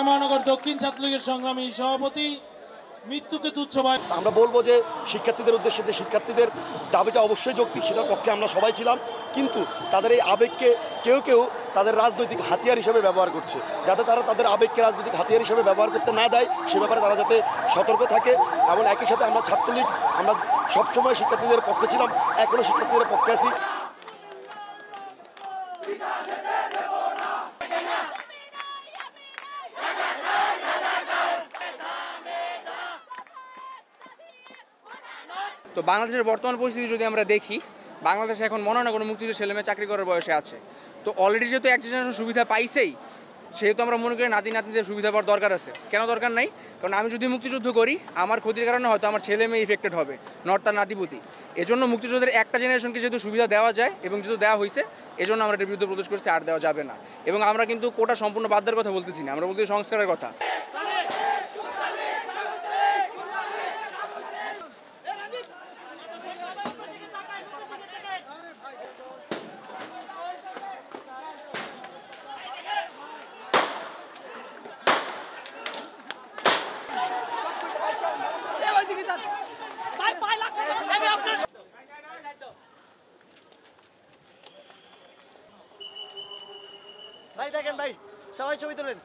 মহানগর দক্ষিণ ছাত্রলীগের সংগ্রামী সভাপতি মৃত্যুকে তুচ্ছ ভাই। আমরা বলবো যে শিক্ষার্থীদের উদ্দেশ্যে যে শিক্ষার্থীদের দাবিটা অবশ্যই যৌক্তিক, সেটার পক্ষে আমরা সবাই ছিলাম, কিন্তু তাদের এই আবেগকে কেউ কেউ তাদের রাজনৈতিক হাতিয়ার হিসেবে ব্যবহার করছে, যাতে তারা তাদের আবেগকে রাজনৈতিক হাতিয়ার হিসেবে ব্যবহার করতে না দেয় সে ব্যাপারে তারা যাতে সতর্ক থাকে। এবং একই সাথে আমরা ছাত্রলীগ আমরা সবসময় শিক্ষার্থীদের পক্ষে ছিলাম, এখনও শিক্ষার্থীদের পক্ষে আছি। তো বাংলাদেশের বর্তমান পরিস্থিতি যদি আমরা দেখি, বাংলাদেশে এখন মনে হয় না কোনো মুক্তিযুদ্ধের ছেলেমেয়ে চাকরি করার বয়সে আছে। তো অলরেডি যেহেতু এক জেনারেশন সুবিধা পাইছেই, সেহেতু আমরা মনে করি নাতি নাতনিদের সুবিধা পাওয়ার দরকার আছে। কেন দরকার নাই? কারণ আমি যদি মুক্তিযুদ্ধ করি, আমার ক্ষতির কারণে হয়তো আমার ছেলে মেয়ে ইফেক্টেড হবে, নট তার নাতিপুতি। এজন্য মুক্তিযুদ্ধের একটা জেনারেশনকে যেহেতু সুবিধা দেওয়া যায় এবং যেহেতু দেওয়া হয়েছে, এজন্য আমরা এটার বিরুদ্ধে প্রতিরোধ করছি, আর দেওয়া যাবে না। এবং আমরা কিন্তু কোটা সম্পূর্ণ বাদ দেওয়ার কথা বলতেছি না, আমরা বলতেছি সংস্কারের কথা। ভাই দেখেন ভাই, সবাই ছবি তোলেন।